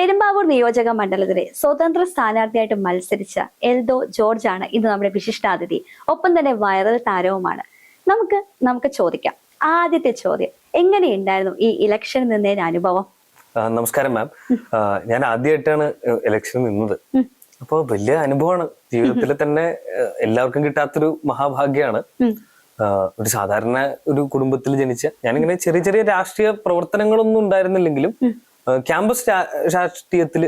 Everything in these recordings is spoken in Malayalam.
പെരുമ്പാവൂർ നിയോജക മണ്ഡലത്തിലെ സ്വതന്ത്ര സ്ഥാനാർത്ഥിയായിട്ട് മത്സരിച്ച എൽദോ ജോർജ് ആണ് ഇന്ന് നമ്മുടെ വിശിഷ്ടാതിഥി. ഒപ്പം തന്നെ വൈറൽ താരവുമാണ്. നമുക്ക് ചോദിക്കാം. ആദ്യത്തെ ചോദ്യം, എങ്ങനെയുണ്ടായിരുന്നു ഈ ഇലക്ഷനിൽ നിന്നൊരു അനുഭവം? നമസ്കാരം മാം. ഞാൻ ആദ്യമായിട്ടാണ് ഇലക്ഷനിൽ നിന്നത്. അപ്പോൾ വലിയ അനുഭവമാണ്. ജീവിതത്തിൽ തന്നെ എല്ലാവർക്കും കിട്ടാത്തൊരു മഹാഭാഗ്യമാണ്. ഒരു സാധാരണ ഒരു കുടുംബത്തിൽ ജനിച്ച ഞാനിങ്ങനെ ചെറിയ ചെറിയ രാഷ്ട്രീയ പ്രവർത്തനങ്ങളൊന്നും ഉണ്ടായിരുന്നില്ലെങ്കിലും ക്യാമ്പസ് രാഷ്ട്രീയത്തില്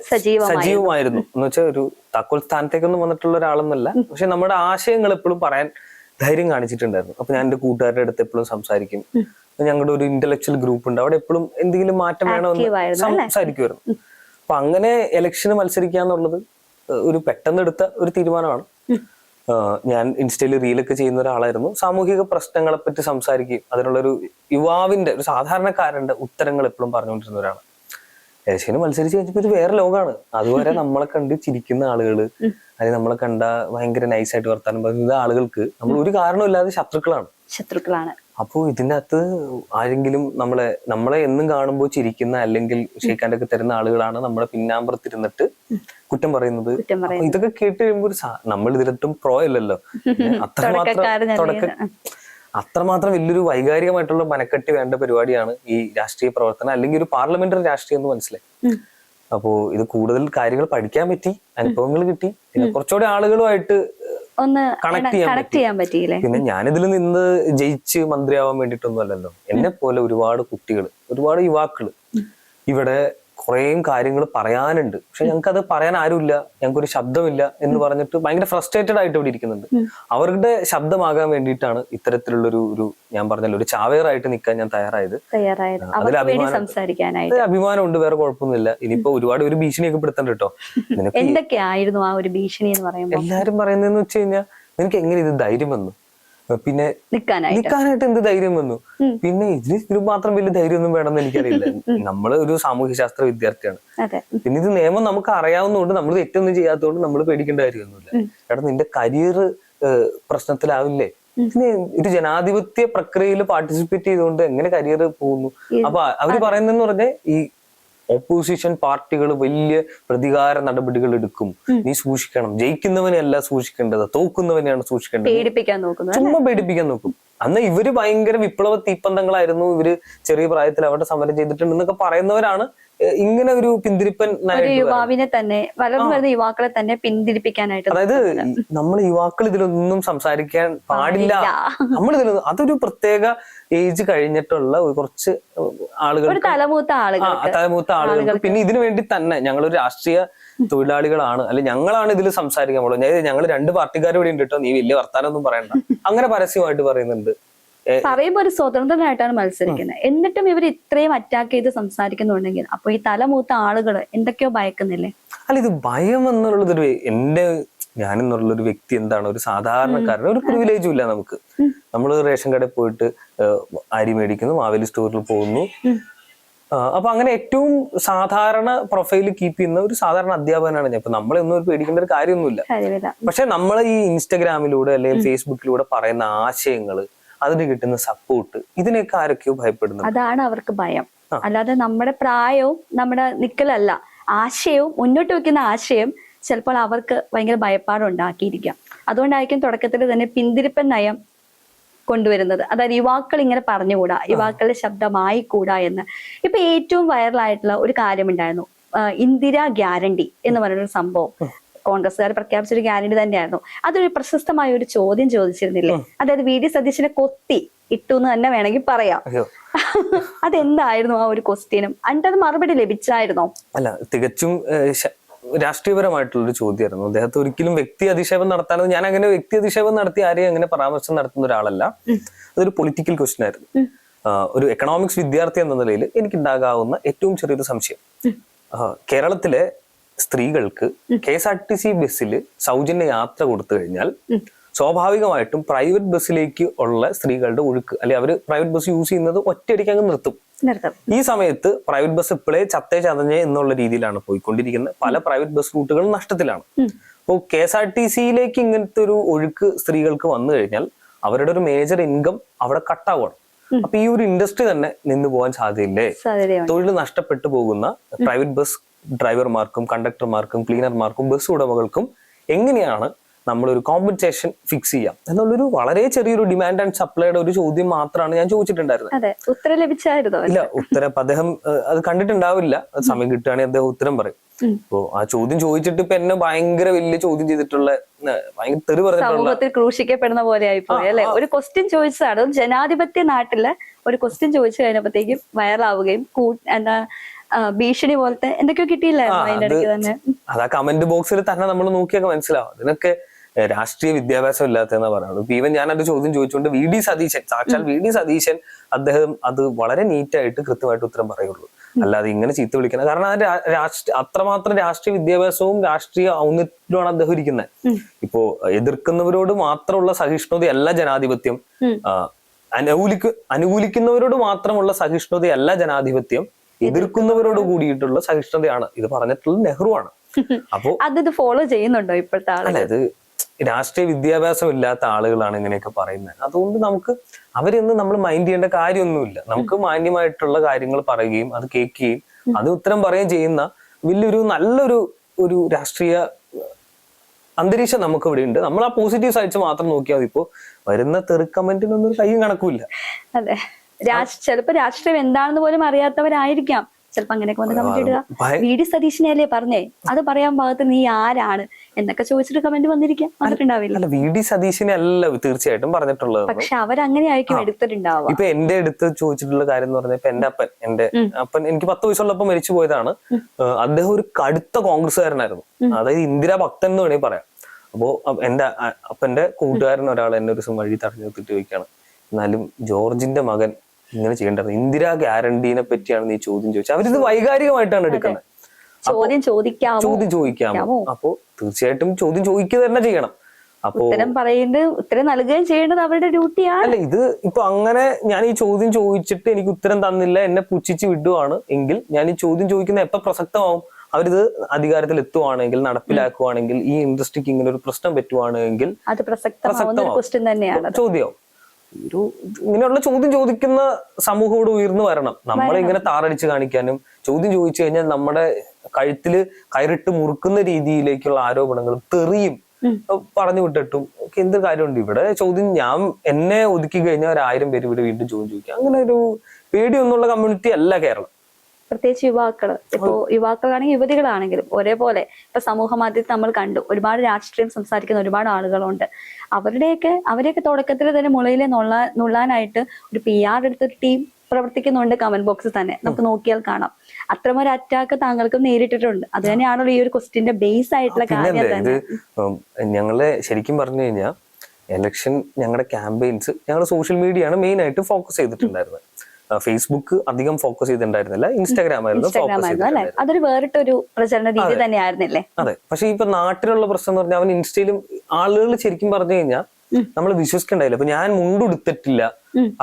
സജീവമായിരുന്നു. എന്ന് വെച്ചാൽ ഒരു താക്കോൽ സ്ഥാനത്തേക്കൊന്നും വന്നിട്ടുള്ള ഒരാളെന്നല്ല, പക്ഷെ നമ്മുടെ ആശയങ്ങൾ എപ്പോഴും പറയാൻ ധൈര്യം കാണിച്ചിട്ടുണ്ടായിരുന്നു. അപ്പൊ ഞാൻ എന്റെ കൂട്ടുകാരുടെ അടുത്ത് എപ്പോഴും സംസാരിക്കും. ഞങ്ങളുടെ ഒരു ഇന്റലക്ച്വൽ ഗ്രൂപ്പ് ഉണ്ട്, അവിടെ എപ്പോഴും എന്തെങ്കിലും മാറ്റം വേണമെന്ന് സംസാരിക്കുമായിരുന്നു. അപ്പൊ അങ്ങനെ ഇലക്ഷന് മത്സരിക്കുക എന്നുള്ളത് ഒരു പെട്ടെന്നെടുത്ത ഒരു തീരുമാനമാണ്. ഞാൻ ഇൻസ്റ്റയിൽ റീലൊക്കെ ചെയ്യുന്ന ഒരാളായിരുന്നു. സാമൂഹിക പ്രശ്നങ്ങളെ പറ്റി സംസാരിക്കുകയും അതിനുള്ളൊരു യുവാവിന്റെ ഒരു സാധാരണക്കാരന്റെ ഉത്തരങ്ങൾ എപ്പോഴും പറഞ്ഞുകൊണ്ടിരുന്ന ഒരാളാണ്. ഇലക്ഷന് മത്സരിച്ച് കഴിഞ്ഞപ്പോൾ ഇത് വേറെ ലോകമാണ്. അതുവരെ നമ്മളെ കണ്ട് ചിരിക്കുന്ന ആളുകള്, അല്ലെങ്കിൽ നമ്മളെ കണ്ട ഭയങ്കര നൈസായിട്ട് വർത്താനം പറയുന്ന ആളുകൾക്ക് നമ്മൾ ഒരു കാരണമില്ലാതെ ശത്രുക്കളാണ്. അപ്പോ ഇതിന്റെ അകത്ത് ആരെങ്കിലും നമ്മളെ എന്നും കാണുമ്പോൾ ചിരിക്കുന്ന അല്ലെങ്കിൽ ഷെയ്ക്കാൻ്റെ ഒക്കെ തരുന്ന ആളുകളാണ് നമ്മുടെ പിന്നാമ്പുറത്തിരുന്നിട്ട് കുറ്റം പറയുന്നത്. ഇതൊക്കെ കേട്ട് കഴിയുമ്പോൾ നമ്മൾ ഇതിലൊട്ടും പ്രോ അല്ലല്ലോ. അത്രമാത്രം വലിയൊരു വൈകാരികമായിട്ടുള്ള മനക്കെട്ടി വേണ്ട പരിപാടിയാണ് ഈ രാഷ്ട്രീയ പ്രവർത്തനം, അല്ലെങ്കിൽ ഒരു പാർലമെന്ററി രാഷ്ട്രീയം എന്ന് മനസ്സിലായി. അപ്പോ ഇത് കൂടുതൽ കാര്യങ്ങൾ പഠിക്കാൻ പറ്റി, അനുഭവങ്ങൾ കിട്ടി, പിന്നെ കുറച്ചുകൂടെ ആളുകളുമായിട്ട് കണക്ട് ചെയ്യാൻ പറ്റി. പിന്നെ ഞാനിതിൽ നിന്ന് ജയിച്ച് മന്ത്രിയാവാൻ വേണ്ടിയിട്ടൊന്നും അല്ലല്ലോ. എന്നെ പോലെ ഒരുപാട് കുട്ടികൾ, ഒരുപാട് യുവാക്കള് ഇവിടെ കുറേ കാര്യങ്ങൾ പറയാനുണ്ട്, പക്ഷെ ഞങ്ങൾക്ക് അത് പറയാൻ ആരുമില്ല, ഞങ്ങൾക്കൊരു ശബ്ദമില്ല എന്ന് പറഞ്ഞിട്ട് ഭയങ്കര ഫ്രസ്ട്രേറ്റഡ് ആയിട്ട് ഇവിടെ ഇരിക്കുന്നുണ്ട്. അവരുടെ ശബ്ദമാകാൻ വേണ്ടിയിട്ടാണ് ഇത്തരത്തിലുള്ളൊരു ഞാൻ പറഞ്ഞല്ലോ ഒരു ചാവേറായിട്ട് നിൽക്കാൻ ഞാൻ തയ്യാറായത്. അതിൽ അഭിമാനമുണ്ട്, വേറെ കുഴപ്പമൊന്നുമില്ല. ഇനിയിപ്പോ ഒരുപാട് ഒരു ഭീഷണിയൊക്കെ പെടുത്തണ്ട കേട്ടോ. എന്തൊക്കെയായിരുന്നു ആ ഒരു ഭീഷണി എന്ന് പറയുമ്പോൾ? എല്ലാരും പറയുന്നതെന്ന് വെച്ച് കഴിഞ്ഞാൽ നിനക്ക് എങ്ങനെ ഇത് ധൈര്യം വന്നു, പിന്നെ നിൽക്കാനായിട്ട് എന്ത് ധൈര്യം വന്നു, പിന്നെ ഇതിന് മാത്രം വലിയ ധൈര്യം ഒന്നും വേണമെന്ന് എനിക്കറിയില്ല. നമ്മള് ഒരു സാമൂഹ്യ ശാസ്ത്ര വിദ്യാർത്ഥിയാണ്. പിന്നെ ഇത് നിയമം നമുക്ക് അറിയാവുന്നതുകൊണ്ട് നമ്മൾ തെറ്റൊന്നും ചെയ്യാത്തതുകൊണ്ട് നമ്മൾ പേടിക്കേണ്ട കാര്യമൊന്നുമില്ല. എടാ നിന്റെ കരിയർ പ്രശ്നത്തിലാവില്ലേ? പിന്നെ ഒരു ജനാധിപത്യ പ്രക്രിയയിൽ പാർട്ടിസിപ്പേറ്റ് ചെയ്തുകൊണ്ട് എങ്ങനെ കരിയർ പോകുന്നു? അപ്പൊ അവര് പറയുന്നതെന്ന് പറഞ്ഞാൽ ഈ ഓപ്പോസിഷൻ പാർട്ടികൾ വലിയ പ്രതികാര നടപടികൾ എടുക്കും, നീ സൂക്ഷിക്കണം, ജയിക്കുന്നവനെയല്ല സൂക്ഷിക്കേണ്ടത്, തോക്കുന്നവനെയാണ് സൂക്ഷിക്കേണ്ടത്, ചുമ്മാ പേടിപ്പിക്കാൻ നോക്കും. അന്ന് ഇവര് ഭയങ്കര വിപ്ലവ തീപ്പന്തങ്ങളായിരുന്നു, ഇവര് ചെറിയ പ്രായത്തിൽ അവിടെ സമരം ചെയ്തിട്ടുണ്ടെന്നൊക്കെ പറയുന്നവരാണ് ഇങ്ങനെ ഒരു പിന്തിരിപ്പൻ യുവാവിനെ തന്നെ, വളർന്നു വരുന്ന യുവാക്കളെ തന്നെ പിന്തിരിപ്പിക്കാനായിട്ട്. അതായത് നമ്മൾ യുവാക്കൾ ഇതിലൊന്നും സംസാരിക്കാൻ പാടില്ല, നമ്മളിതിലൊന്നും, അതൊരു പ്രത്യേക ഏജ് കഴിഞ്ഞിട്ടുള്ള കുറച്ച് ആളുകൾ, തലമൂത്ത ആളുകൾക്ക്. പിന്നെ ഇതിനു വേണ്ടി തന്നെ ഞങ്ങളൊരു രാഷ്ട്രീയ തൊഴിലാളികളാണ്, അല്ലെ ഞങ്ങളാണ് ഇതിൽ സംസാരിക്കാൻ പോകുന്നത്. ഞങ്ങൾ രണ്ട് പാർട്ടിക്കാർ ഇവിടെ ഉണ്ട് കേട്ടോ, നീ വലിയ വർത്താനം ഒന്നും പറയണ്ട, അങ്ങനെ പരസ്യമായിട്ട് പറയുന്നുണ്ട്. പറയുമ്പോ ഒരു സ്വതന്ത്രനായിട്ടാണ് മത്സരിക്കുന്നത്, എന്നിട്ടും ഇവർ ഇത്രയും അറ്റാക്ക് ചെയ്ത് സംസാരിക്കുന്നുണ്ടെങ്കിൽ അപ്പൊ ഈ തലമൂത്ത ആളുകൾ എന്തൊക്കെയോ ഭയക്കുന്നില്ലേ? അല്ല, ഇത് ഭയം എന്നുള്ളതൊരു ഞാനെന്നുള്ളൊരു വ്യക്തി എന്താണ്, ഒരു സാധാരണക്കാരൻ, ഒരു പ്രിവിലേജും ഇല്ല നമുക്ക്. നമ്മൾ റേഷൻ കടയിൽ പോയിട്ട് അരി മേടിക്കുന്നു, മാവേലി സ്റ്റോറിൽ പോകുന്നു. അപ്പൊ അങ്ങനെ ഏറ്റവും സാധാരണ പ്രൊഫൈൽ കീപ്പ് ചെയ്യുന്ന ഒരു സാധാരണ അധ്യാപകനാണ് ഞാൻ. ഇപ്പൊ നമ്മളൊന്നും പേടിക്കേണ്ട ഒരു കാര്യമൊന്നുമില്ല. പക്ഷെ നമ്മൾ ഈ ഇൻസ്റ്റഗ്രാമിലൂടെ അല്ലെങ്കിൽ ഫേസ്ബുക്കിലൂടെ പറയുന്ന ആശയങ്ങള്, അതിന് കിട്ടുന്ന സപ്പോർട്ട്, ഇതിനൊക്കെ ആരൊക്കെയോ ഭയപ്പെടുന്നു. അതാണ് അവർക്ക് ഭയം. അല്ലാതെ നമ്മുടെ പ്രായവും നമ്മുടെ നിക്കലല്ല, ആശയവും മുന്നോട്ട് വെക്കുന്ന ആശയം ചിലപ്പോൾ അവർക്ക് ഭയങ്കര ഭയപ്പാടുണ്ടാക്കിയിരിക്കാം. അതുകൊണ്ടായിരിക്കും തുടക്കത്തിൽ തന്നെ പിന്തിരിപ്പൻ നയം കൊണ്ടുവരുന്നത്. അതായത് യുവാക്കൾ ഇങ്ങനെ പറഞ്ഞുകൂടാ, യുവാക്കളുടെ ശബ്ദമായി കൂടാ എന്ന്. ഇപ്പൊ ഏറ്റവും വൈറലായിട്ടുള്ള ഒരു കാര്യമുണ്ടായിരുന്നു, ഇന്ദിരാ ഗ്യാരണ്ടി എന്ന് പറയുന്നൊരു സംഭവം. കോൺഗ്രസ്സുകാർ പ്രഖ്യാപിച്ചൊരു ഗ്യാരണ്ടി തന്നെയായിരുന്നു. അതൊരു പ്രശസ്തമായ ഒരു ചോദ്യം ചോദിച്ചിരുന്നില്ലേ? അതായത് VD സതീശനെ കൊത്തി ഇട്ടു എന്ന് തന്നെ വേണമെങ്കിൽ പറയാം. അതെന്തായിരുന്നു ആ ഒരു ക്വസ്റ്റ്യനും? അത് മറുപടി ലഭിച്ചായിരുന്നോ? അല്ല, തികച്ചും രാഷ്ട്രീയപരമായിട്ടുള്ളൊരു ചോദ്യമായിരുന്നു. അദ്ദേഹത്തെ ഒരിക്കലും വ്യക്തി അധിക്ഷേപം നടത്താനോ, ഞാൻ അങ്ങനെ വ്യക്തി അധിക്ഷേപം നടത്തി ആരെയും അങ്ങനെ പരാമർശം നടത്തുന്ന ഒരാളല്ല. അതൊരു പൊളിറ്റിക്കൽ ക്വസ്റ്റ്യൻ ആയിരുന്നു. ഒരു എക്കണോമിക്സ് വിദ്യാർത്ഥി എന്ന നിലയിൽ എനിക്കുണ്ടാകാവുന്ന ഏറ്റവും ചെറിയൊരു സംശയം, കേരളത്തിലെ സ്ത്രീകൾക്ക് KSRTC ബസ്സിൽ സൗജന്യ യാത്ര കൊടുത്തു കഴിഞ്ഞാൽ സ്വാഭാവികമായിട്ടും പ്രൈവറ്റ് ബസ്സിലേക്ക് ഉള്ള സ്ത്രീകളുടെ ഒഴുക്ക്, അല്ലെ അവര് പ്രൈവറ്റ് ബസ് യൂസ് ചെയ്യുന്നത് ഒറ്റയടിക്ക് അങ്ങ് നിർത്തും. ഈ സമയത്ത് പ്രൈവറ്റ് ബസ് ഇപ്പോഴേ ചതഞ്ഞേ എന്നുള്ള രീതിയിലാണ് പോയിക്കൊണ്ടിരിക്കുന്നത്. പല പ്രൈവറ്റ് ബസ് റൂട്ടുകളും നഷ്ടത്തിലാണ്. അപ്പോൾ KSRTCയിലേക്ക് ഇങ്ങനത്തെ ഒരു ഒഴുക്ക് സ്ത്രീകൾക്ക് വന്നു കഴിഞ്ഞാൽ അവരുടെ ഒരു മേജർ ഇൻകം അവിടെ കട്ടാവണം. അപ്പൊ ഈ ഒരു ഇൻഡസ്ട്രി തന്നെ നിന്ന് പോകാൻ സാധ്യതയില്ലേ? സാധ്യതയുണ്ട്. തൊഴിൽ നഷ്ടപ്പെട്ടു പോകുന്ന പ്രൈവറ്റ് ബസ് ഡ്രൈവർമാർക്കും കണ്ടക്ടർമാർക്കും ക്ലീനർമാർക്കും ബസ് ഉടമകൾക്കും എങ്ങനെയാണ് നമ്മളൊരു കോമ്പൻസേഷൻ ഫിക്സ് ചെയ്യാം എന്നുള്ളൊരു വളരെ ചെറിയൊരു ഡിമാൻഡ് ആൻഡ് സപ്ലൈയുടെ ഒരു ചോദ്യം മാത്രമാണ് ഞാൻ ചോദിച്ചിട്ടുണ്ടായിരുന്നത്. അതെ, ഉത്തരം ലഭിച്ചായിരുന്നോ? ഇല്ല, ഉത്തരം അദ്ദേഹം അത് കണ്ടിട്ടുണ്ടാവില്ല. അത് സമയം കിട്ടുകയാണെങ്കിൽ അദ്ദേഹം ഉത്തരം പറയും. ഇപ്പൊ ആ ചോദ്യം ചോദിച്ചിട്ട് ഇപ്പൊ എന്നെ ഭയങ്കര വലിയ ചോദ്യം ചെയ്തിട്ടുള്ള ഭയങ്കര തെറി പറഞ്ഞിട്ടുള്ള, സമൂഹത്തിൽ ക്രൂശിക്കപ്പെടുന്ന പോലെ ആയിപ്പോയി അല്ലെ? ഒരു ക്വസ്റ്റ്യൻ ചോദിച്ചതാണ്, ഒരു ജനാധിപത്യ നാട്ടില് ഒരു ക്വസ്റ്റ്യൻ ചോദിച്ചു കഴിഞ്ഞപ്പോഴത്തേക്കും വൈറലാവുകയും എന്താ ഭീഷണി പോലത്തെ എന്തൊക്കെയോ കിട്ടിയില്ലായിരുന്നു അതിന്റെ ഇടയ്ക്ക് തന്നെ. അത് ആ കമന്റ് ബോക്സിൽ തന്നെ നമ്മൾ നോക്കിയൊക്കെ മനസ്സിലാവും. അതിനൊക്കെ രാഷ്ട്രീയ വിദ്യാഭ്യാസം ഇല്ലാത്തതെന്നാ പറയുന്നത്. ഈവൻ ഞാൻ ഒരു ചോദ്യം ചോദിച്ചുകൊണ്ട് വി ഡി സതീശൻ, സാക്ഷാൽ വി ഡി സതീശൻ അദ്ദേഹം അത് വളരെ നീറ്റായിട്ട് കൃത്യമായിട്ട് ഉത്തരം പറയുള്ളൂ. അല്ലാതെ ഇങ്ങനെ ചീത്ത വിളിക്കണം. കാരണം അത്രമാത്രം രാഷ്ട്രീയ വിദ്യാഭ്യാസവും രാഷ്ട്രീയ ഔന്നത്യത്തിലുമാണ് അദ്ദേഹം ഇരിക്കുന്നത്. ഇപ്പോ എതിർക്കുന്നവരോട് മാത്രമുള്ള സഹിഷ്ണുതയല്ല ജനാധിപത്യം, അനുകൂലിക്കുന്നവരോട് മാത്രമുള്ള സഹിഷ്ണുതയല്ല ജനാധിപത്യം, എതിർക്കുന്നവരോട് കൂടിയിട്ടുള്ള സഹിഷ്ണുതയാണ്. ഇത് പറഞ്ഞിട്ടുള്ളത് നെഹ്റു ആണ്. അപ്പോ അത് ഫോളോ ചെയ്യുന്നുണ്ടോ ഇപ്പോഴത്തെ ആളുകൾ? അല്ല, ഇത് രാഷ്ട്രീയ വിദ്യാഭ്യാസം ഇല്ലാത്ത ആളുകളാണ് ഇങ്ങനെയൊക്കെ പറയുന്നത്. അതുകൊണ്ട് നമുക്ക് അവരൊന്നും നമ്മൾ മൈൻഡ് ചെയ്യേണ്ട കാര്യമൊന്നുമില്ല. നമുക്ക് മാന്യമായിട്ടുള്ള കാര്യങ്ങൾ പറയുകയും അത് കേൾക്കുകയും അത് ഉത്തരം പറയുകയും ചെയ്യുന്ന വലിയൊരു നല്ലൊരു രാഷ്ട്രീയ അന്തരീക്ഷം നമുക്ക് ഇവിടെ ഉണ്ട്. നമ്മൾ ആ പോസിറ്റീവ് സൈഡ്സ് മാത്രം നോക്കിയാൽ മതി. ഇപ്പോ വരുന്ന തെറി കമന്റിനൊന്നും ഒരു കയ്യും കണക്കുമില്ല. അതെ, ചിലപ്പോ രാഷ്ട്രീയം എന്താണെന്ന് പോലും അറിയാത്തവരായിരിക്കാം ചിലപ്പോ അങ്ങനെയൊക്കെ വന്ന് കമന്റ് ഇടുക. വി ഡി സതീശനെ അല്ലേ പറഞ്ഞേ, അത് പറയാൻ ഭാഗത്ത് നീ ആരാണ് എന്നൊക്കെ ചോദിച്ചിട്ട് കമന്റ് വന്നിട്ടുണ്ടാവില്ല. അല്ല, വി ഡി സതീശനെ അല്ല തീർച്ചയായിട്ടും പറഞ്ഞിട്ടുള്ളത്. പക്ഷെ അവരങ്ങനെ ആയിരിക്കും എടുത്തിട്ടുണ്ടാവുക. ഇപ്പൊ എന്റെ അടുത്ത് ചോദിച്ചിട്ടുള്ള കാര്യം എന്ന് പറഞ്ഞാൽ, ഇപ്പൊ എന്റെ അപ്പൻ എനിക്ക് 10 വയസ്സുള്ളപ്പോ മരിച്ചു പോയതാണ്. അദ്ദേഹം ഒരു കടുത്ത കോൺഗ്രസ്സുകാരനായിരുന്നു. അതായത് ഇന്ദിരാ ഭക്തൻ എന്ന് വേണമെങ്കിൽ പറയാം. അപ്പോ എന്റെ അപ്പന്റെ കൂട്ടുകാരൻ ഒരാൾ എന്നെ ഒരു ദിവസം വഴി തടഞ്ഞു നിർത്തിട്ട് ചോദിക്കുകയാണ്, എന്നാലും ജോർജിന്റെ മകൻ ഇങ്ങനെ ചെയ്യേണ്ടത്, ഇന്ദിരാ ഗ്യാരണ്ടീനെ പറ്റിയാണ് നീ ചോദ്യം ചോദിച്ചത്. അവരിത് വൈകാരികമായിട്ടാണ് എടുക്കുന്നത്. ചോദ്യം ചോദിക്കാമോ? അപ്പോ തീർച്ചയായിട്ടും ചോദ്യം ചോദിക്കുക തന്നെ ചെയ്യണം. അപ്പോ ഉത്തരം നൽകുകയും ചെയ്യേണ്ടത് അവരുടെ ഡ്യൂട്ടിയാണ്. അല്ല, ഇത് ഇപ്പൊ അങ്ങനെ ഞാൻ ഈ ചോദ്യം ചോദിച്ചിട്ട് എനിക്ക് ഉത്തരം തന്നില്ല, എന്നെ പുച്ഛിച്ച് വിടുവാണ് എങ്കിൽ ഞാൻ ഈ ചോദ്യം ചോദിക്കുന്ന എപ്പോ പ്രസക്തമാവും? അവരിത് അധികാരത്തിൽ എത്തുവാണെങ്കിൽ, നടപ്പിലാക്കുവാണെങ്കിൽ, ഈ ഇൻഡസ്ട്രിക്ക് ഇങ്ങനെ ഒരു പ്രശ്നം പറ്റുവാണെങ്കിൽ അത് പ്രസക്തമാവും, ചോദ്യമാവും. ഇങ്ങനെയുള്ള ചോദ്യം ചോദിക്കുന്ന സമൂഹത്തോട് ഉയർന്നു വരണം. നമ്മളെ ഇങ്ങനെ താറടിച്ച് കാണിക്കാനും ചോദ്യം ചോദിച്ചു കഴിഞ്ഞാൽ നമ്മുടെ കഴുത്തില് കയറിട്ട് മുറുക്കുന്ന രീതിയിലേക്കുള്ള ആരോപണങ്ങളും തെറിയും പറഞ്ഞു വിട്ടിട്ടും എന്ത് കാര്യമുണ്ട്? ഇവിടെ ചോദ്യം എന്നെ ഒതുക്കി കഴിഞ്ഞാൽ 1000 പേര് ഇവിടെ വീണ്ടും ചോദ്യം ചോദിക്കാം. അങ്ങനെ ഒരു പേടിയൊന്നുള്ള കമ്മ്യൂണിറ്റി അല്ല കേരളം. പ്രത്യേകിച്ച് യുവാക്കള്, ഇപ്പോ യുവാക്കളാണെങ്കിലും യുവതികളാണെങ്കിലും ഒരേപോലെ ഇപ്പൊ സമൂഹ മാധ്യമത്തിൽ നമ്മൾ കണ്ടു ഒരുപാട് രാഷ്ട്രീയം സംസാരിക്കുന്ന ഒരുപാട് ആളുകളുണ്ട്. അവരെയൊക്കെ തുടക്കത്തിൽ തന്നെ മുളയിലെ നുള്ളാനായിട്ട് ഒരു PR എടുത്തൊരു ടീം പ്രവർത്തിക്കുന്നുണ്ട് കമന്റ് ബോക്സിൽ തന്നെ. നമുക്ക് നോക്കിയാൽ കാണാം. അത്തരമൊരു അറ്റാക്ക് താങ്കൾക്കും നേരിട്ടിട്ടുണ്ട്. അത് തന്നെയാണല്ലോ ഈ ഒരു ക്വസ്റ്റ്യന്റെ ബേസ് ആയിട്ടുള്ള കാര്യം തന്നെ. ഞങ്ങള് ശരിക്കും പറഞ്ഞു കഴിഞ്ഞാൽ എലക്ഷൻ ഞങ്ങളുടെ ക്യാമ്പയിൻസ് ഞങ്ങളുടെ സോഷ്യൽ മീഡിയ ആണ് മെയിൻ ആയിട്ട് ഫോക്കസ് ചെയ്തിട്ടുണ്ടായിരുന്നത്. ഫേസ്ബുക്ക് അധികം ഫോക്കസ് ചെയ്തിട്ടുണ്ടായിരുന്നില്ല, ഇൻസ്റ്റാഗ്രാം ആയിരുന്നു ഫോക്കസ് ചെയ്തിട്ടുണ്ടായിരുന്നത്. അതൊരു വേറിട്ടൊരു പ്രചരണ രീതി തന്നെയായിരുന്നില്ലേ? അതെ. പക്ഷെ ഇപ്പൊ നാട്ടിലുള്ള പ്രശ്നം എന്ന് പറഞ്ഞാൽ അവൻ ഇൻസ്റ്റയിലും ആളുകൾ ശരിക്കും പറഞ്ഞു കഴിഞ്ഞാൽ നമ്മൾ വിശ്വസിക്കണ്ടായില്ല. അപ്പൊ ഞാൻ മുണ്ടുടുത്തിട്ടില്ല,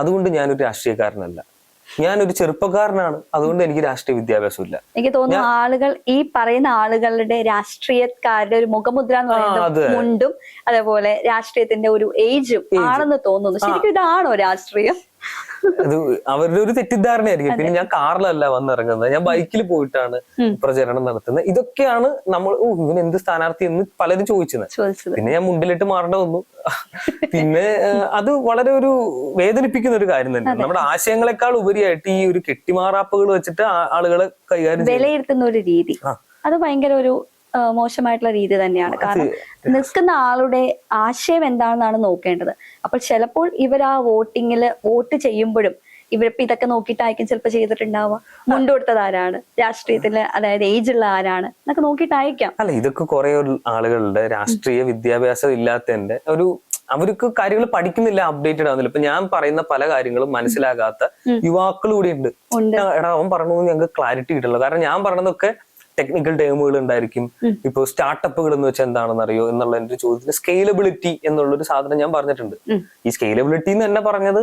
അതുകൊണ്ട് ഞാനൊരു രാഷ്ട്രീയക്കാരനല്ല. ഞാനൊരു ചെറുപ്പക്കാരനാണ്, അതുകൊണ്ട് എനിക്ക് രാഷ്ട്രീയ വിദ്യാഭ്യാസം ഇല്ല. എനിക്ക് തോന്നുന്നു ആളുകൾ ഈ പറയുന്ന ആളുകളുടെ രാഷ്ട്രീയക്കാരുടെ ഒരു മുഖമുദ്ര എന്ന് പറയുന്നത് മുണ്ടും അതേപോലെ രാഷ്ട്രീയത്തിന്റെ ഒരു ഏജും ആണെന്ന് തോന്നുന്നു. ശരിക്കും ഇതാണോ രാഷ്ട്രീയം? അത് അവരുടെ ഒരു തെറ്റിദ്ധാരണയായിരിക്കും. പിന്നെ ഞാൻ കാറിലല്ല വന്നിറങ്ങുന്നത്, ഞാൻ ബൈക്കിൽ പോയിട്ടാണ് പ്രചരണം നടത്തുന്നത്. ഇതൊക്കെയാണ് നമ്മൾ ഇവൻ എന്ത് സ്ഥാനാർത്ഥി എന്ന് പലരും ചോദിച്ചത്. പിന്നെ ഞാൻ മുണ്ടിലിട്ട് മാറേണ്ട വന്നു. പിന്നെ അത് വളരെ ഒരു വേദനിപ്പിക്കുന്ന ഒരു കാര്യം തന്നെ. നമ്മുടെ ആശയങ്ങളെക്കാൾ ഉപരിയായിട്ട് ഈ ഒരു കെട്ടിമാറാപ്പുകൾ വെച്ചിട്ട് ആളുകളെ കൈകാര്യം വിലയിരുത്തുന്ന ഒരു രീതി, അത് ഭയങ്കര ഒരു മോശമായിട്ടുള്ള രീതി തന്നെയാണ്. കാരണം നിൽക്കുന്ന ആളുടെ ആശയം എന്താണെന്നാണ് നോക്കേണ്ടത്. അപ്പോൾ ചിലപ്പോൾ ഇവർ ആ വോട്ട് ചെയ്യുമ്പോഴും ഇവരിപ്പോ ഇതൊക്കെ നോക്കിയിട്ടായിരിക്കും ചിലപ്പോൾ ചെയ്തിട്ടുണ്ടാവുക. മുണ്ടുകൊടുത്തത് ആരാണ്, രാഷ്ട്രീയത്തില് അതായത് ഏജ് ഉള്ള ആരാണ് എന്നൊക്കെ നോക്കിയിട്ടായിരിക്കാം. അല്ല, ഇതൊക്കെ കുറെ ആളുകളുടെ രാഷ്ട്രീയ വിദ്യാഭ്യാസം ഇല്ലാത്തതിന്റെ അവർക്ക് കാര്യങ്ങൾ പഠിക്കുന്നില്ല, അപ്ഡേറ്റഡ് ആവുന്നില്ല. ഇപ്പൊ ഞാൻ പറയുന്ന പല കാര്യങ്ങളും മനസ്സിലാകാത്ത യുവാക്കൾ കൂടി ഉണ്ട്. എടാ അവൻ പറഞ്ഞത് ഞങ്ങൾക്ക് ക്ലാരിറ്റി കിട്ടില്ല. കാരണം ഞാൻ പറഞ്ഞതൊക്കെ ടെക്നിക്കൽ ടേമുകൾ ഉണ്ടായിരിക്കും. ഇപ്പൊ സ്റ്റാർട്ടപ്പുകൾ എന്ന് വെച്ചാൽ എന്താണെന്ന് അറിയോ എന്നുള്ള എന്റെ ചോദ്യത്തിന് സ്കെയിലബിലിറ്റി എന്നുള്ളൊരു സാധനം ഞാൻ പറഞ്ഞിട്ടുണ്ട്. ഈ സ്കെയിലബിലിറ്റി എന്ന് തന്നെ പറഞ്ഞത്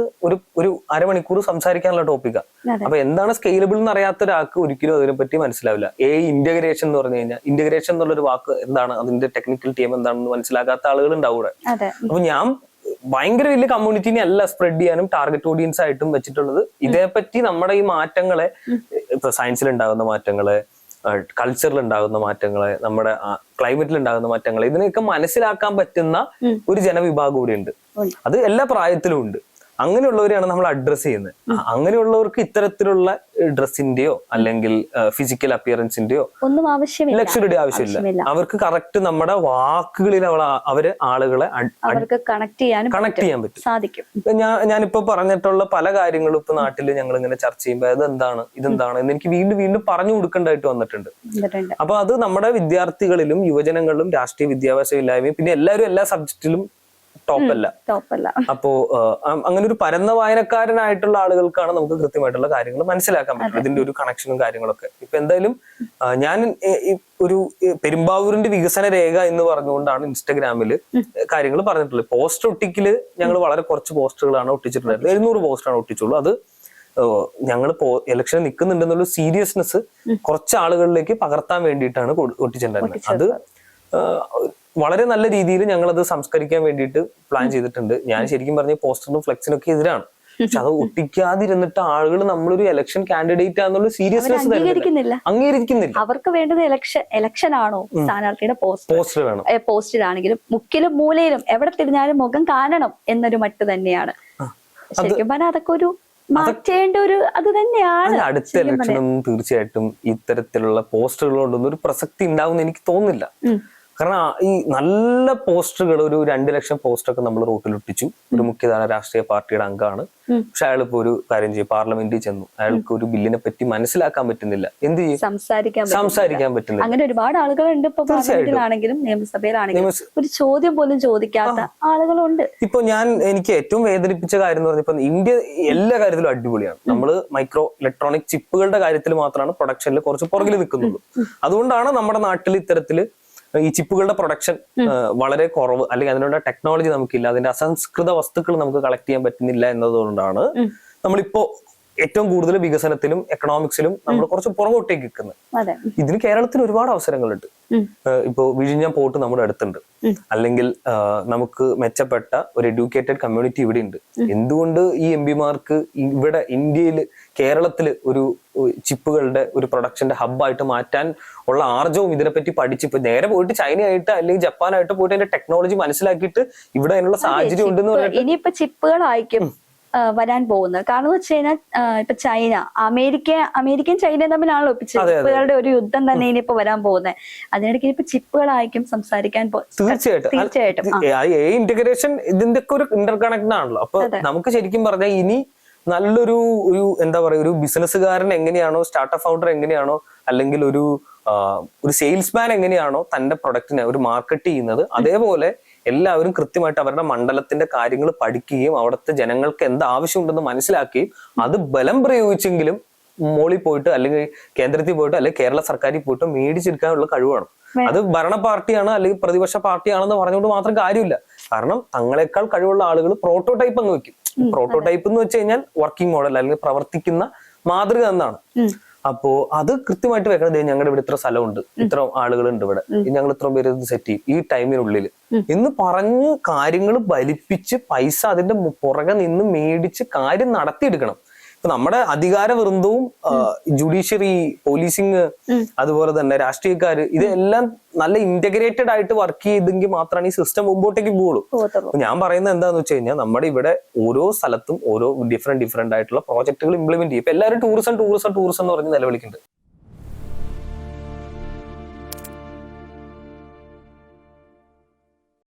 ഒരു അരമണിക്കൂർ സംസാരിക്കാനുള്ള ടോപ്പിക്കാണ്. അപ്പൊ എന്താണ് സ്കെയിലബിൾ എന്ന് അറിയാത്ത ഒരാൾക്ക് ഒരിക്കലും അതിനെപ്പറ്റി മനസ്സിലാവില്ല. ഇന്റഗ്രേഷൻ എന്ന് പറഞ്ഞു കഴിഞ്ഞാൽ ഇന്റഗ്രേഷൻ എന്നുള്ളൊരു വാക്ക് എന്താണ്, അതിന്റെ ടെക്നിക്കൽ ടീം എന്താണെന്ന് മനസ്സിലാക്കാത്ത ആളുകൾ ഉണ്ടാവും. അപ്പൊ ഞാൻ ഭയങ്കര വലിയ കമ്മ്യൂണിറ്റിനെ അല്ല സ്പ്രെഡ് ചെയ്യാനും ടാർഗറ്റ് ഓഡിയൻസ് ആയിട്ടും വെച്ചിട്ടുള്ളത്. ഇതേപ്പറ്റി നമ്മുടെ ഈ മാറ്റങ്ങളെ, ഇപ്പൊ സയൻസിൽ ഉണ്ടാകുന്ന മാറ്റങ്ങളെ, കൾച്ചറിൽ ഉണ്ടാകുന്ന മാറ്റങ്ങളെ, നമ്മുടെ ക്ലൈമറ്റിൽ ഉണ്ടാകുന്ന മാറ്റങ്ങളെ, ഇതിനെയൊക്കെ മനസ്സിലാക്കാൻ പറ്റുന്ന ഒരു ജനവിഭാഗം കൂടി ഉണ്ട്. അത് എല്ലാ പ്രായത്തിലും ഉണ്ട്. അങ്ങനെയുള്ളവരെയാണ് നമ്മൾ അഡ്രസ് ചെയ്യുന്നത്. അങ്ങനെയുള്ളവർക്ക് ഇത്തരത്തിലുള്ള ഡ്രസ്സിന്റെയോ അല്ലെങ്കിൽ ഫിസിക്കൽ അപ്പിയറൻസിന്റെയോ ഒന്നും ആവശ്യമില്ല, ലക്ഷറിയുടെ ആവശ്യമില്ല. അവർക്ക് കറക്റ്റ് നമ്മുടെ വാക്കുകളിൽ അവര് ആളുകളെ കണക്ട് ചെയ്യാൻ പറ്റും, സാധിക്കും. ഞാനിപ്പോ പറഞ്ഞിട്ടുള്ള പല കാര്യങ്ങളും ഇപ്പൊ നാട്ടില് ഞങ്ങൾ ഇങ്ങനെ ചർച്ച ചെയ്യുമ്പോൾ ഇതെന്താണ് എന്ന് എനിക്ക് വീണ്ടും പറഞ്ഞു കൊടുക്കേണ്ടതായിട്ട് വന്നിട്ടുണ്ട്. അപ്പൊ അത് നമ്മുടെ വിദ്യാർത്ഥികളിലും യുവജനങ്ങളിലും രാഷ്ട്രീയ വിദ്യാഭ്യാസം ഇല്ലായ്മയും പിന്നെ എല്ലാവരും എല്ലാ സബ്ജക്റ്റിലും ടോപ്പല്ല. അപ്പോ അങ്ങനെ ഒരു പരന്ന വായനക്കാരനായിട്ടുള്ള ആളുകൾക്കാണ് നമുക്ക് കൃത്യമായിട്ടുള്ള കാര്യങ്ങൾ മനസ്സിലാക്കാൻ പറ്റും, ഇതിന്റെ ഒരു കണക്ഷനും കാര്യങ്ങളൊക്കെ. ഇപ്പൊ എന്തായാലും ഞാൻ ഒരു പെരുമ്പാവൂരിന്റെ വികസന രേഖ എന്ന് പറഞ്ഞുകൊണ്ടാണ് ഇൻസ്റ്റാഗ്രാമിൽ കാര്യങ്ങൾ പറഞ്ഞിട്ടുള്ളത്. പോസ്റ്റർ ഒട്ടിക്കല് ഞങ്ങൾ വളരെ കുറച്ച് പോസ്റ്ററുകളാണ് ഒട്ടിച്ചിട്ടുണ്ടായിരുന്നത്. 700 പോസ്റ്ററാണ് ഒട്ടിച്ചുള്ളൂ. അത് ഞങ്ങൾ ഇലക്ഷൻ നിൽക്കുന്നുണ്ടെന്നുള്ള സീരിയസ്നെസ് കുറച്ച് ആളുകളിലേക്ക് പകർത്താൻ വേണ്ടിയിട്ടാണ് ഒട്ടിച്ചിട്ടുണ്ടായിരുന്നത്. അത് വളരെ നല്ല രീതിയിൽ ഞങ്ങൾ അത് സംസ്കരിക്കാൻ വേണ്ടിയിട്ട് പ്ലാൻ ചെയ്തിട്ടുണ്ട്. ഞാൻ ശരിക്കും പറഞ്ഞ പോസ്റ്ററിനും ഫ്ലെക്സിനും ഒക്കെ എതിരാണ്. പക്ഷെ അത് ഒട്ടിക്കാതിരുന്നിട്ട് ആളുകൾ നമ്മളൊരു ഇലക്ഷൻ കാൻഡിഡേറ്റ് ആണെന്നുള്ള സീരിയസ്നെസ് അംഗീകരിക്കുന്നില്ല. അവർക്ക് വേണ്ടത് ഇലക്ഷൻ ആണോ, സ്ഥാനാർത്ഥിയുടെ പോസ്റ്റർ വേണം. പോസ്റ്ററാണെങ്കിലും മുക്കിലും മൂലയിലും എവിടെ തിരിഞ്ഞാലും മുഖം കാണണം എന്നൊരു മട്ട് തന്നെയാണ്. ശരിക്കും പറഞ്ഞാൽ അതൊക്കെ ഒരു മാറ്റേണ്ട ഒരു അത് തന്നെയാണ്. അടുത്ത ഇലക്ഷനൊന്നും തീർച്ചയായിട്ടും ഇത്തരത്തിലുള്ള പോസ്റ്ററുകളോടൊന്നും ഒരു പ്രസക്തി ഉണ്ടാവുമെന്ന് എനിക്ക് തോന്നുന്നില്ല. കാരണം ഈ നല്ല പോസ്റ്ററുകൾ, ഒരു 2 ലക്ഷം പോസ്റ്ററൊക്കെ നമ്മൾ റോട്ടിൽ ഒട്ടിച്ചു. ഒരു മുഖ്യധാര രാഷ്ട്രീയ പാർട്ടിയുടെ അംഗമാണ്. പക്ഷെ അയാളിപ്പോ ഒരു കാര്യം ചെയ്യും, പാർലമെന്റിൽ ചെന്നു, അയാൾക്ക് ഒരു ബില്ലിനെ പറ്റി മനസ്സിലാക്കാൻ പറ്റുന്നില്ല. എന്ത് ചെയ്യും? സംസാരിക്കാൻ പറ്റുന്നില്ല. അങ്ങനെ ഒരുപാട് ആളുകളുണ്ട്. ഇപ്പൊ പാർലമെന്റിലാണെങ്കിലും നിയമസഭയിലാണെങ്കിലും ഒരു ചോദ്യം പോലും ചോദിക്കാത്ത ആളുകളുണ്ട്. ഇപ്പൊ എനിക്ക് ഏറ്റവും വേദനിപ്പിച്ച കാര്യം എന്ന് പറഞ്ഞപ്പോ ഇന്ത്യ എല്ലാ കാര്യത്തിലും അടിപൊളിയാണ്. നമ്മള് മൈക്രോ ഇലക്ട്രോണിക് ചിപ്പുകളുടെ കാര്യത്തിൽ മാത്രമാണ് പ്രൊഡക്ഷനിൽ കുറച്ച് പുറകിൽ നിൽക്കുന്നുള്ളൂ. അതുകൊണ്ടാണ് നമ്മുടെ നാട്ടിൽ ഇത്തരത്തില് ഈ ചിപ്പുകളുടെ പ്രൊഡക്ഷൻ വളരെ കുറവ്, അല്ലെങ്കിൽ അതിനുള്ള ടെക്നോളജി നമുക്കില്ല, അതിന്റെ അസംസ്കൃത വസ്തുക്കൾ നമുക്ക് കളക്ട് ചെയ്യാൻ പറ്റുന്നില്ല എന്നതുകൊണ്ടാണ് നമ്മളിപ്പോ ഏറ്റവും കൂടുതൽ വികസനത്തിലും എക്കണോമിക്സിലും നമ്മൾ കുറച്ച് പുറകോട്ടേക്ക് നിൽക്കുന്നത്. ഇതിന് കേരളത്തിൽ ഒരുപാട് അവസരങ്ങളുണ്ട്. ഇപ്പോ വിഴിഞ്ഞം പോർട്ട് നമ്മുടെ അടുത്തുണ്ട്, അല്ലെങ്കിൽ നമുക്ക് മെച്ചപ്പെട്ട ഒരു എഡ്യൂക്കേറ്റഡ് കമ്മ്യൂണിറ്റി ഇവിടെ ഉണ്ട്. എന്തുകൊണ്ട് ഈ എംപിമാർക്ക് ഇവിടെ ഇന്ത്യയിൽ കേരളത്തില് ഒരു ചിപ്പുകളുടെ ഒരു പ്രൊഡക്ഷന്റെ ഹബ്ബായിട്ട് മാറ്റാൻ ഉള്ള ആർജവും ഇതിനെപ്പറ്റി പഠിച്ച് ഇപ്പൊ നേരെ പോയിട്ട് ചൈനയായിട്ട് അല്ലെങ്കിൽ ജപ്പാനായിട്ട് പോയിട്ട് അതിന്റെ ടെക്നോളജി മനസ്സിലാക്കിയിട്ട് ഇവിടെ അതിനുള്ള സാഹചര്യം ഉണ്ടെന്ന് പറഞ്ഞിട്ട് ഇനിയിപ്പോ ചിപ്പുകളായിരിക്കും വരാൻ പോകുന്നത്. കാരണം വെച്ച് കഴിഞ്ഞാൽ ഇപ്പൊ ചൈന, അമേരിക്കയും ചൈനയും തമ്മിലാണല്ലോ ഇപ്പൊ ചിപ്പുകളുടെ ഒരു യുദ്ധം തന്നെ ഇനിയിപ്പോ വരാൻ പോകുന്നത്. അതിനിടയ്ക്ക് ഇനിയിപ്പോ ചിപ്പുകളായിരിക്കും സംസാരിക്കാൻ തീർച്ചയായിട്ടും ഇന്റഗ്രേഷൻ ഇതിന്റെ ഒക്കെ ഒരു ഇന്റർ കണക്ട് ആണല്ലോ. അപ്പൊ നമുക്ക് ശരിക്കും പറഞ്ഞാൽ ഇനി നല്ലൊരു എന്താ പറയുക, ഒരു ബിസിനസ്സുകാരൻ എങ്ങനെയാണോ, സ്റ്റാർട്ടപ്പ് ഫൗണ്ടർ എങ്ങനെയാണോ, അല്ലെങ്കിൽ ഒരു സെയിൽസ്മാൻ എങ്ങനെയാണോ തന്റെ പ്രൊഡക്റ്റിനെ ഒരു മാർക്കറ്റ് ചെയ്യുന്നത്, അതേപോലെ എല്ലാവരും കൃത്യമായിട്ട് അവരുടെ മണ്ഡലത്തിന്റെ കാര്യങ്ങൾ പഠിക്കുകയും അവിടുത്തെ ജനങ്ങൾക്ക് എന്ത് ആവശ്യമുണ്ടെന്ന് മനസ്സിലാക്കുകയും അത് ബലം പ്രയോഗിച്ചെങ്കിലും മോളിൽ പോയിട്ട് അല്ലെങ്കിൽ കേന്ദ്രത്തിൽ പോയിട്ട് അല്ലെങ്കിൽ കേരള സർക്കാരിൽ പോയിട്ട് മേടിച്ചെടുക്കാനുള്ള കഴിവാണ്. അത് ഭരണ പാർട്ടിയാണ് അല്ലെങ്കിൽ പ്രതിപക്ഷ പാർട്ടിയാണെന്ന് പറഞ്ഞുകൊണ്ട് മാത്രം കാര്യമില്ല. കാരണം തങ്ങളെക്കാൾ കഴിവുള്ള ആളുകൾ പ്രോട്ടോടൈപ്പ് അങ്ങ് വെക്കും. പ്രോട്ടോടൈപ്പ് എന്ന് വെച്ച് കഴിഞ്ഞാൽ വർക്കിംഗ് മോഡൽ അല്ലെങ്കിൽ പ്രവർത്തിക്കുന്ന മാതൃക എന്നാണ്. അപ്പോ അത് കൃത്യമായിട്ട് വെക്കണം. ഞങ്ങളുടെ ഇവിടെ ഇത്ര സ്ഥലമുണ്ട്, ഇത്ര ആളുകളുണ്ട് ഇവിടെ, ഞങ്ങൾ ഇത്ര പേര് ഇത് സെറ്റ് ചെയ്യും ഈ ടൈമിനുള്ളിൽ എന്ന് പറഞ്ഞ് കാര്യങ്ങൾ വലിപ്പിച്ച് പൈസ അതിന്റെ പുറകെ നിന്ന് മേടിച്ച് കാര്യം നടത്തിയെടുക്കണം. ഇപ്പൊ നമ്മുടെ അധികാര വൃന്ദവും ജുഡീഷ്യറി, പോലീസിങ്, അതുപോലെ തന്നെ രാഷ്ട്രീയക്കാര്, ഇതെല്ലാം നല്ല ഇന്റഗ്രേറ്റഡ് ആയിട്ട് വർക്ക് ചെയ്തെങ്കിൽ മാത്രമാണ് ഈ സിസ്റ്റം മുമ്പോട്ടേക്ക് പോകുള്ളൂ. ഞാൻ പറയുന്നത് എന്താന്ന് വെച്ച് കഴിഞ്ഞാൽ നമ്മുടെ ഇവിടെ ഓരോ സ്ഥലത്തും ഓരോ ഡിഫറെന്റ് ആയിട്ടുള്ള പ്രോജക്ടുകൾ ഇംപ്ലിമെന്റ് ചെയ്യും. ഇപ്പൊ എല്ലാവരും ടൂറിസം എന്ന് പറഞ്ഞ് നിലവിളിക്കുന്നുണ്ട്.